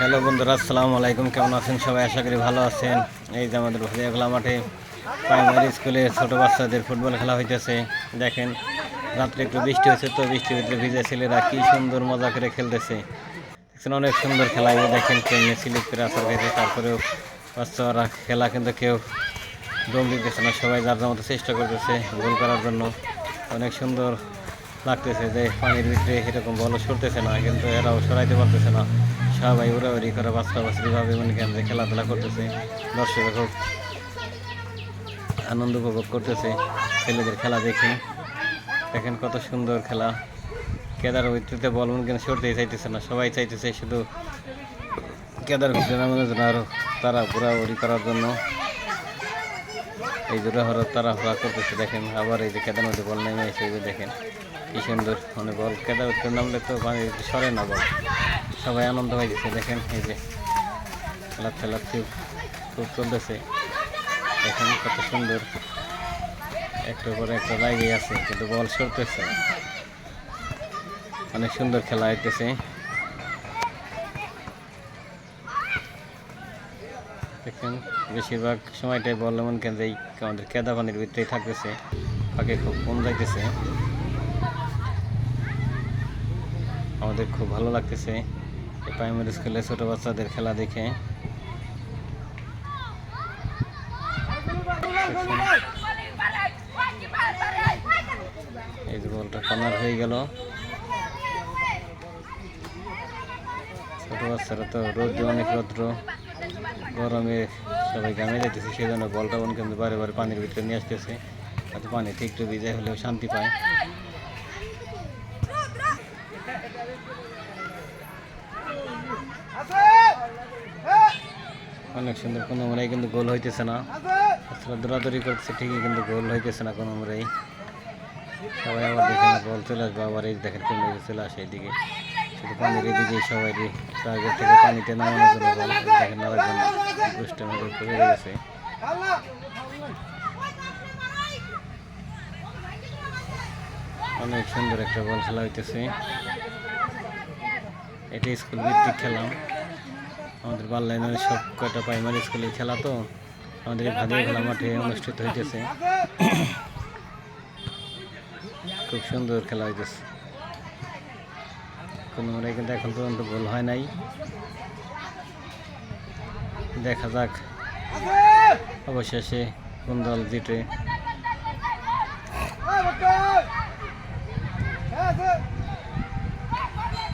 Hello বন্ধুরা, আসসালামু আলাইকুম। কেমন আছেন সবাই? আশা করি ভালো আছেন। এই যে আমাদের ভাদিয়াখোলা মাঠে প্রাইমারি স্কুলে ছোট বাচ্চাদের ফুটবল খেলা হইতেছে। দেখেন, রাত্রে একটু বৃষ্টি হয়েছে, তো বৃষ্টির ভিতরে ভিজে ছেলেরা কি সুন্দর মজা করে খেলতেছে। দেখছেন, অনেক সুন্দর খেলা। এই দেখেন কেমনি স্লিপ করে আসার গেছে। তারপরেও বাচ্চারা খেলা কিন্তু কেউ দম দিতেছে না, সবাই যার যার মতো চেষ্টা করতেছে গোল করার জন্য। অনেক সুন্দর লাগতেছে যে পানির ভিতরে এরকম বলও সরতেছে না, কিন্তু এরাও সরাইতে পারতেছে না। সবাই উড়াউড়ি করে বাচ্চা বাচ্চাভাবে মনে করেন যে খেলাধুলা করতেছে। দর্শক খুব আনন্দ উপভোগ করতেছে ছেলেদের খেলা দেখে। দেখেন কত সুন্দর খেলা। কেদার ভিত্তিতে বল মনে করেন সরতেই চাইতেছে না, সবাই চাইতেছে শুধু কেদার ভিতরে নামানোর জন্য, আরও তারা ঘোরাঘুরি করার জন্য। এই জোড়া হর তারা হরা করতেছে। দেখেন আবার এই যে কেদার মধ্যে বল নেমে এসে যে দেখেন কি সুন্দর, মানে বল কেদার ভিতরে নামলে তো পানি সরে না বল। সবাই আনন্দ পাইতেছে। দেখেন এই যে খেলা খুব চলতেছে। দেখেন কত সুন্দর, একটার পরে একটা লাগিয়ে আছে কিন্তু বল সরতেছে। অনেক সুন্দর খেলা হইতেছে। দেখেন বেশিরভাগ সময়টাই বল এমন কেন যে আমাদের কেদা পানির ভিতরেই থাকতেছে, ফাঁকে খুব কম যাইতেছে। আমাদের খুব ভালো লাগতেছে এই প্রাইমারি স্কুলে ছোট বাচ্চাদের খেলা দেখে। এই যে বলটা কর্নার হয়ে গেল। ছোট বাচ্চারা তো রোদ্রে, অনেক রৌদ্র, গরমে সবাই গ্রামে যাইতেছে, সেই জন্য বলটা মন কিন্তু বারে বারে পানির ভিতরে নিয়ে আসতেছে, হয়তো পানিতে একটু ভিজে হলেও শান্তি পায়। অনেক সুন্দর। কোনো মরাই কিন্তু গোল হইতেছে না, দৌড়াদৌড়ি করতেছে ঠিকই, কিন্তু গোল হইতেছে না কোনো মরাই। সবাই আবার দেখেন বল চলে আসবে, আবার এই দেখেন কেমন চলে আসে এইদিকে, শুধু পানির এদিকে সবাই টার্গেট থেকে পানিতে নামানোর জন্য বল। দেখেন আরেকজন দুষ্টের মধ্যে পড়ে গেছে। অনেক সুন্দর একটা বল খেলা হইতেছে। এটা স্কুল ভিত্তিক খেলা। আমাদের বাল্লাইনের সব কয়টা প্রাইমারি স্কুলের খেলা, তো আমাদের এই ভাদিয়াখোলা মাঠে অনুষ্ঠিত হইতেছে। খুব সুন্দর খেলা হইতেছে। কোনো মনে কিন্তু এখন পর্যন্ত গোল হয় নাই। দেখা যাক অবশেষে কোন দল জিতে।